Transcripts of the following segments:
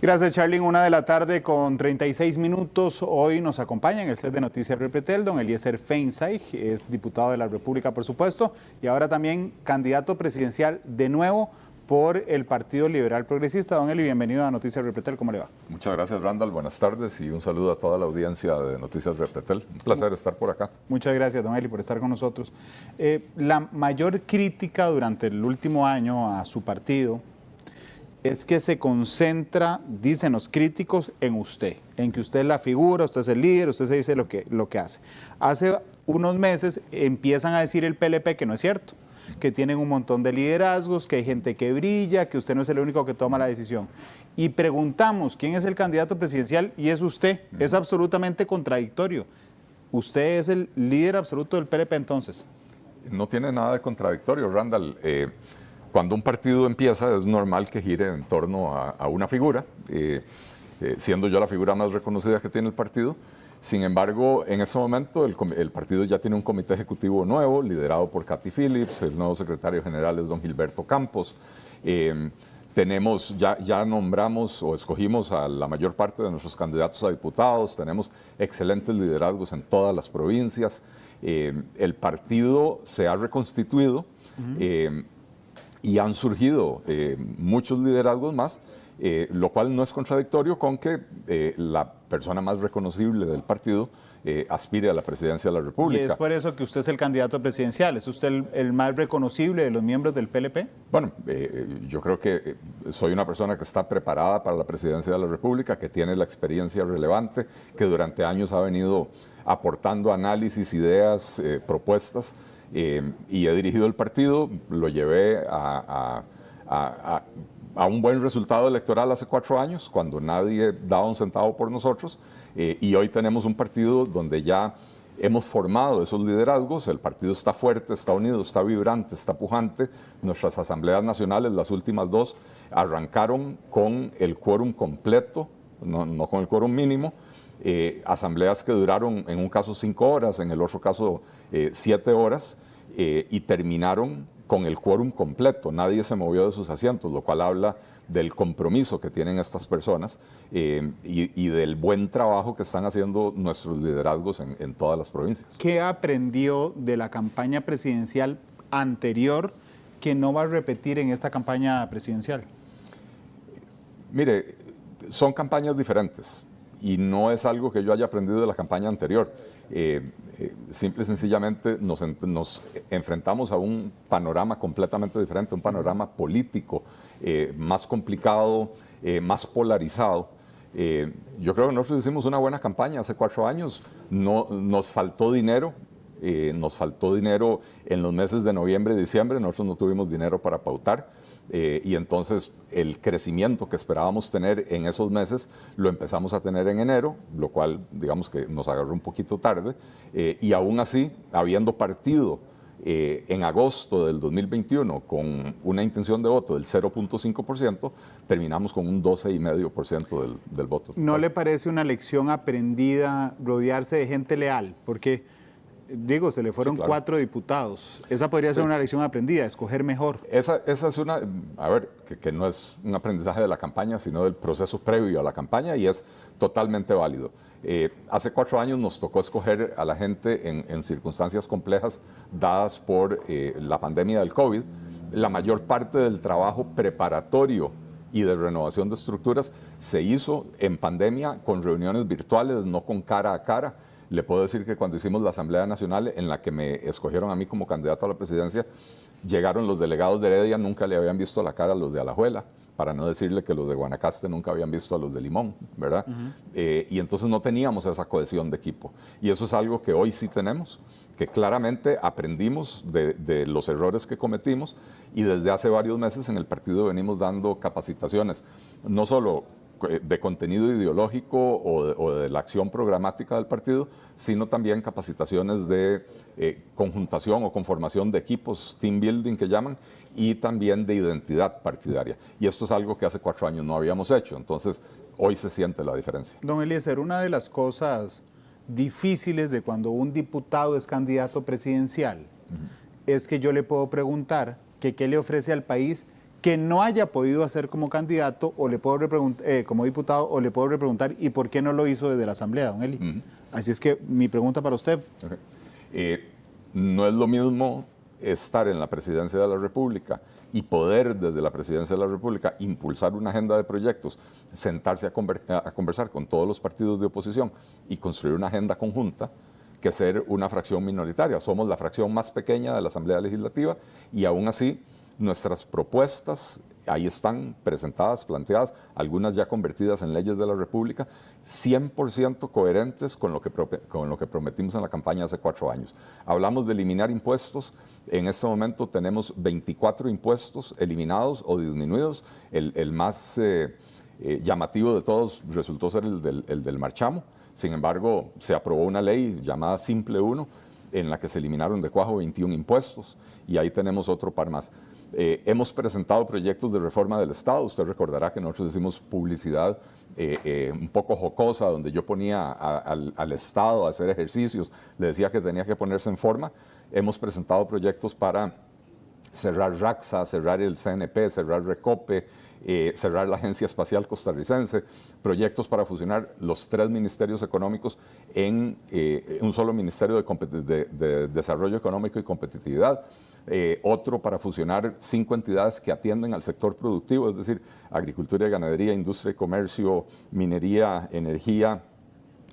Gracias, Charlene. 1:00 con 36 minutos. Hoy nos acompaña en el set de Noticias Repretel don Eliezer Feinstein, es diputado de la República, por supuesto, y ahora también candidato presidencial de nuevo por el Partido Liberal Progresista. Don Eli, bienvenido a Noticias Repretel. ¿Cómo le va? Muchas gracias, Randall. Buenas tardes y un saludo a toda la audiencia de Noticias Repretel. Un placer estar por acá. Muchas gracias, don Eli, por estar con nosotros. La mayor crítica durante el último año a su partido es que se concentra, dicen los críticos, en usted, en que usted es la figura, usted es el líder, usted se dice lo que hace. Hace unos meses empiezan a decir el PLP que no es cierto, que tienen un montón de liderazgos, que hay gente que brilla, que usted no es el único que toma la decisión. Y preguntamos quién es el candidato presidencial y es usted. Es absolutamente contradictorio. ¿Usted es el líder absoluto del PLP entonces? No tiene nada de contradictorio, Randall. Cuando un partido empieza es normal que gire en torno a una figura, siendo yo la figura más reconocida que tiene el partido. Sin embargo, en ese momento el partido ya tiene un comité ejecutivo nuevo, liderado por Cathy Phillips, el nuevo secretario general es don Gilberto Campos. Ya nombramos o escogimos a la mayor parte de nuestros candidatos a diputados, tenemos excelentes liderazgos en todas las provincias. El partido se ha reconstituido. Y han surgido muchos liderazgos más, lo cual no es contradictorio con que la persona más reconocible del partido aspire a la presidencia de la República. ¿Y es por eso que usted es el candidato presidencial? ¿Es usted el más reconocible de los miembros del PLP? Bueno, yo creo que soy una persona que está preparada para la presidencia de la República, que tiene la experiencia relevante, que durante años ha venido aportando análisis, ideas, propuestas. Y he dirigido el partido, lo llevé a un buen resultado electoral hace 4 años, cuando nadie daba un centavo por nosotros, y hoy tenemos un partido donde ya hemos formado esos liderazgos, el partido está fuerte, está unido, está vibrante, está pujante. Nuestras asambleas nacionales, las últimas 2, arrancaron con el quórum completo, no con el quórum mínimo, asambleas que duraron en un caso 5 horas, en el otro caso 7 horas, y terminaron con el quórum completo. Nadie se movió de sus asientos, lo cual habla del compromiso que tienen estas personas y del buen trabajo que están haciendo nuestros liderazgos en todas las provincias. ¿Qué aprendió de la campaña presidencial anterior que no va a repetir en esta campaña presidencial? Mire, son campañas diferentes y no es algo que yo haya aprendido de la campaña anterior. Simple y sencillamente nos enfrentamos a un panorama completamente diferente, un panorama político más complicado, más polarizado. Yo creo que nosotros hicimos una buena campaña hace 4 años, nos faltó dinero. Nos faltó dinero en los meses de noviembre y diciembre, nosotros no tuvimos dinero para pautar. Y entonces el crecimiento que esperábamos tener en esos meses lo empezamos a tener en enero, lo cual digamos que nos agarró un poquito tarde, y aún así, habiendo partido en agosto del 2021 con una intención de voto del 0.5%, terminamos con un 12,5% del voto. ¿No le parece una lección aprendida rodearse de gente leal? Porque digo, se le fueron 4 diputados. Esa podría ser una lección aprendida, escoger mejor. Esa es una, a ver, que no es un aprendizaje de la campaña, sino del proceso previo a la campaña y es totalmente válido. Hace 4 años nos tocó escoger a la gente en circunstancias complejas dadas por la pandemia del COVID. La mayor parte del trabajo preparatorio y de renovación de estructuras se hizo en pandemia con reuniones virtuales, no con cara a cara. Le puedo decir que cuando hicimos la Asamblea Nacional, en la que me escogieron a mí como candidato a la presidencia, llegaron los delegados de Heredia, nunca le habían visto la cara a los de Alajuela, para no decirle que los de Guanacaste nunca habían visto a los de Limón, ¿verdad? Y entonces no teníamos esa cohesión de equipo. Y eso es algo que hoy sí tenemos, que claramente aprendimos de los errores que cometimos y desde hace varios meses en el partido venimos dando capacitaciones, no solo de contenido ideológico o de la acción programática del partido, sino también capacitaciones de conjuntación o conformación de equipos, team building que llaman, y también de identidad partidaria. Y esto es algo que hace 4 años no habíamos hecho, entonces hoy se siente la diferencia. Don Eliezer, una de las cosas difíciles de cuando un diputado es candidato presidencial es que yo le puedo preguntar que qué le ofrece al país que no haya podido hacer como candidato o le puedo como diputado, o le puedo repreguntar y por qué no lo hizo desde la Asamblea, don Eli. Así es que mi pregunta para usted. No es lo mismo estar en la presidencia de la República y poder desde la presidencia de la República impulsar una agenda de proyectos, sentarse a conversar con todos los partidos de oposición y construir una agenda conjunta, que ser una fracción minoritaria. Somos la fracción más pequeña de la Asamblea Legislativa y aún así nuestras propuestas ahí están presentadas, planteadas, algunas ya convertidas en leyes de la República, 100% coherentes con lo que prometimos en la campaña hace 4 años. Hablamos de eliminar impuestos. En este momento tenemos 24 impuestos eliminados o disminuidos. El más llamativo de todos resultó ser el del marchamo. Sin embargo, se aprobó una ley llamada Simple 1, en la que se eliminaron de cuajo 21 impuestos, y ahí tenemos otro par más. Hemos presentado proyectos de reforma del Estado. Usted recordará que nosotros hicimos publicidad un poco jocosa, donde yo ponía al Estado a hacer ejercicios, le decía que tenía que ponerse en forma. Hemos presentado proyectos para cerrar RACSA, cerrar el CNP, cerrar Recope, cerrar la Agencia Espacial Costarricense, proyectos para fusionar los 3 ministerios económicos en un solo ministerio de Desarrollo Económico y Competitividad, otro para fusionar 5 entidades que atienden al sector productivo, es decir, agricultura y ganadería, industria y comercio, minería, energía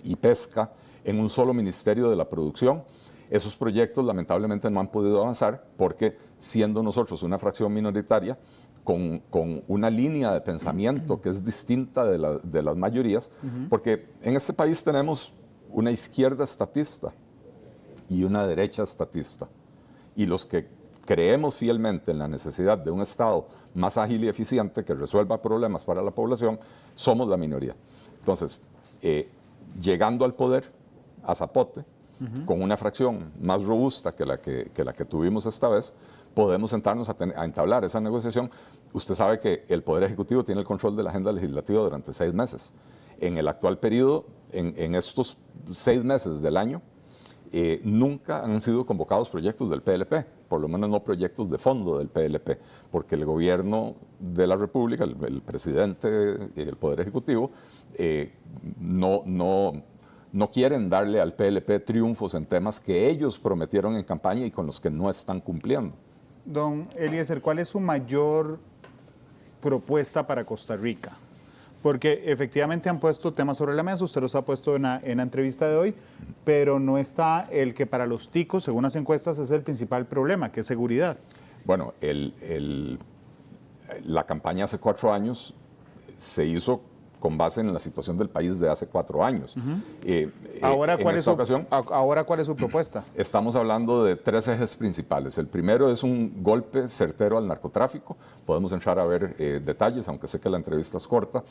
y pesca, en un solo ministerio de la producción. Esos proyectos lamentablemente no han podido avanzar porque, siendo nosotros una fracción minoritaria, con una línea de pensamiento que es distinta de las mayorías, porque en este país tenemos una izquierda estatista y una derecha estatista. Y los que creemos fielmente en la necesidad de un Estado más ágil y eficiente que resuelva problemas para la población, somos la minoría. Entonces, llegando al poder a zapote, con una fracción más robusta que la que tuvimos esta vez, podemos sentarnos a entablar esa negociación. Usted sabe que el Poder Ejecutivo tiene el control de la agenda legislativa durante 6 meses. En el actual periodo, en estos 6 meses del año, nunca han sido convocados proyectos del PLP, por lo menos no proyectos de fondo del PLP, porque el gobierno de la República, el presidente y el Poder Ejecutivo, no quieren darle al PLP triunfos en temas que ellos prometieron en campaña y con los que no están cumpliendo. Don Eliezer, ¿cuál es su mayor propuesta para Costa Rica? Porque efectivamente han puesto temas sobre la mesa, usted los ha puesto en la entrevista de hoy, pero no está el que para los ticos, según las encuestas, es el principal problema, que es seguridad. Bueno, la campaña hace 4 años se hizo con base en la situación del país de hace 4 años. Ahora, ¿cuál es su propuesta? Estamos hablando de 3 ejes principales. El primero es un golpe certero al narcotráfico. Podemos entrar a ver detalles, aunque sé que la entrevista es corta.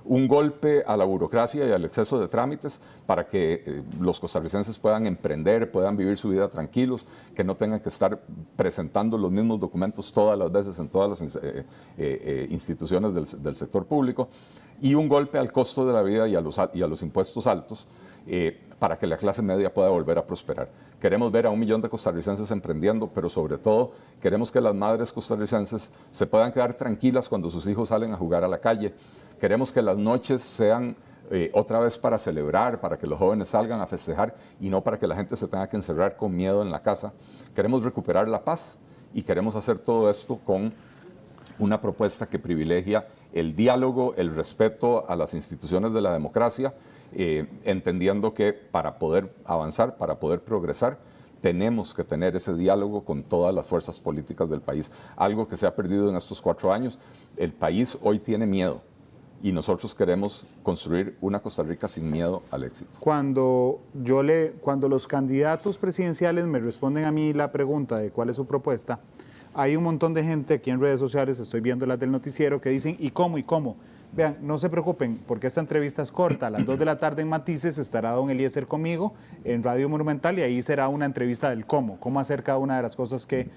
Un golpe a la burocracia y al exceso de trámites para que los costarricenses puedan emprender, puedan vivir su vida tranquilos, que no tengan que estar presentando los mismos documentos todas las veces en todas las instituciones del sector público. Y un golpe al costo de la vida y a los impuestos altos para que la clase media pueda volver a prosperar. Queremos ver a 1 millón de costarricenses emprendiendo, pero sobre todo queremos que las madres costarricenses se puedan quedar tranquilas cuando sus hijos salen a jugar a la calle. Queremos que las noches sean otra vez para celebrar, para que los jóvenes salgan a festejar y no para que la gente se tenga que encerrar con miedo en la casa. Queremos recuperar la paz y queremos hacer todo esto con una propuesta que privilegia el diálogo, el respeto a las instituciones de la democracia, entendiendo que para poder avanzar, para poder progresar, tenemos que tener ese diálogo con todas las fuerzas políticas del país. Algo que se ha perdido en estos 4 años. El país hoy tiene miedo y nosotros queremos construir una Costa Rica sin miedo al éxito. Cuando los candidatos presidenciales me responden a mí la pregunta de cuál es su propuesta, hay un montón de gente aquí en redes sociales, estoy viendo las del noticiero, que dicen ¿y cómo? ¿Y cómo? Vean, no se preocupen, porque esta entrevista es corta. A las 2 de la tarde en Matices estará don Eliezer conmigo en Radio Monumental y ahí será una entrevista del cómo hacer cada una de las cosas que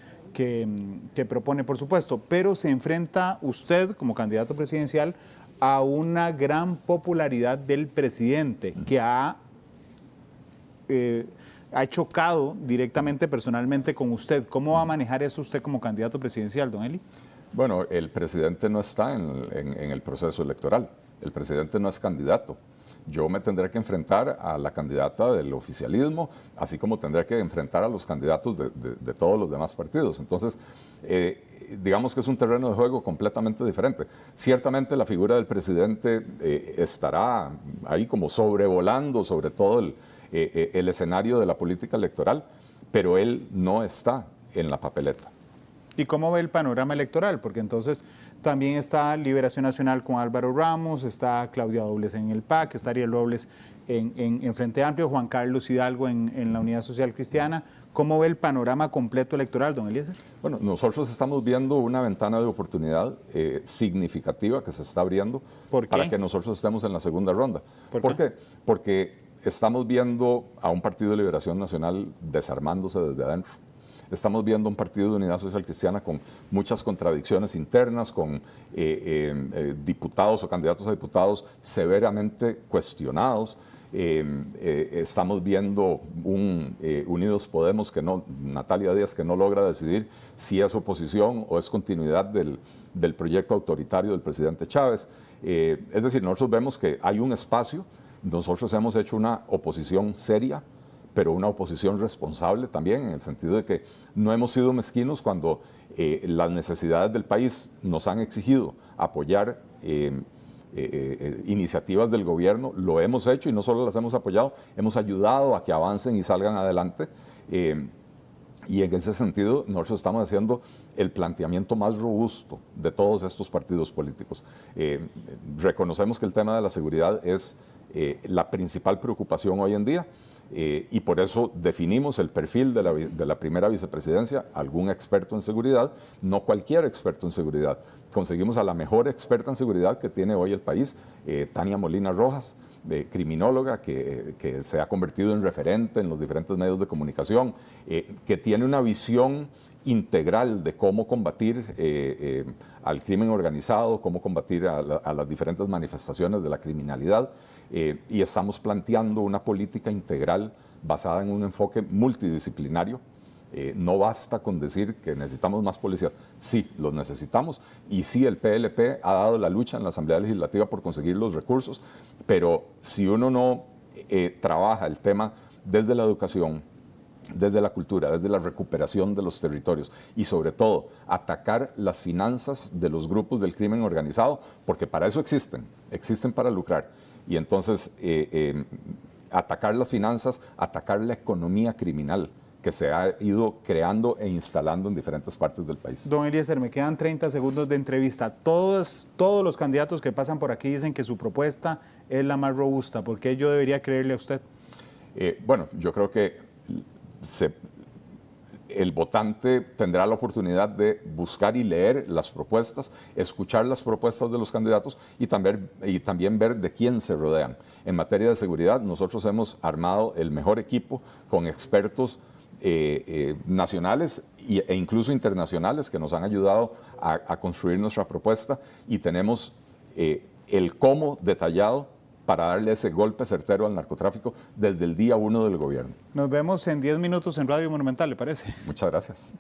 propone, por supuesto. Pero se enfrenta usted, como candidato presidencial, a una gran popularidad del presidente que ha chocado directamente, personalmente con usted. ¿Cómo va a manejar eso usted como candidato presidencial, don Eli? Bueno, el presidente no está en el proceso electoral. El presidente no es candidato. Yo me tendré que enfrentar a la candidata del oficialismo, así como tendré que enfrentar a los candidatos de todos los demás partidos. Entonces, digamos que es un terreno de juego completamente diferente. Ciertamente la figura del presidente estará ahí como sobrevolando sobre todo el escenario de la política electoral, pero él no está en la papeleta. ¿Y cómo ve el panorama electoral? Porque entonces también está Liberación Nacional con Álvaro Ramos, está Claudia Dobles en el PAC, está Ariel Robles en Frente Amplio, Juan Carlos Hidalgo en la Unidad Social Cristiana. ¿Cómo ve el panorama completo electoral, don Eliezer? Bueno, nosotros estamos viendo una ventana de oportunidad significativa que se está abriendo para que nosotros estemos en la segunda ronda. ¿Por qué? Porque estamos viendo a un Partido de Liberación Nacional desarmándose desde adentro. Estamos viendo un partido de Unidad Social Cristiana con muchas contradicciones internas, con diputados o candidatos a diputados severamente cuestionados. Estamos viendo un Unidos Podemos que no, Natalia Díaz, que no logra decidir si es oposición o es continuidad del proyecto autoritario del presidente Chávez. Es decir, nosotros vemos que hay un espacio, nosotros hemos hecho una oposición seria, pero una oposición responsable también, en el sentido de que no hemos sido mezquinos cuando las necesidades del país nos han exigido apoyar iniciativas del gobierno, lo hemos hecho y no solo las hemos apoyado, hemos ayudado a que avancen y salgan adelante. Y en ese sentido, nosotros estamos haciendo el planteamiento más robusto de todos estos partidos políticos. Reconocemos que el tema de la seguridad es la principal preocupación hoy en día. Y por eso definimos el perfil de la primera vicepresidencia, algún experto en seguridad, no cualquier experto en seguridad. Conseguimos a la mejor experta en seguridad que tiene hoy el país, Tania Molina Rojas, criminóloga, que se ha convertido en referente en los diferentes medios de comunicación, que tiene una visión integral de cómo combatir al crimen organizado, cómo combatir a las diferentes manifestaciones de la criminalidad. Y estamos planteando una política integral basada en un enfoque multidisciplinario. No basta con decir que necesitamos más policías. Sí, los necesitamos. Y sí, el PLP ha dado la lucha en la Asamblea Legislativa por conseguir los recursos. Pero si uno no trabaja el tema desde la educación, desde la cultura, desde la recuperación de los territorios y sobre todo atacar las finanzas de los grupos del crimen organizado, porque para eso existen para lucrar. Y entonces atacar las finanzas, atacar la economía criminal que se ha ido creando e instalando en diferentes partes del país. Don Eliezer, me quedan 30 segundos de entrevista. Todos los candidatos que pasan por aquí dicen que su propuesta es la más robusta. ¿Por qué yo debería creerle a usted? Bueno, yo creo que el votante tendrá la oportunidad de buscar y leer las propuestas, escuchar las propuestas de los candidatos y también ver de quién se rodean. En materia de seguridad, nosotros hemos armado el mejor equipo con expertos nacionales e incluso internacionales que nos han ayudado a construir nuestra propuesta y tenemos el cómo detallado para darle ese golpe certero al narcotráfico desde el día 1 del gobierno. Nos vemos en 10 minutos en Radio Monumental, ¿le parece? Muchas gracias.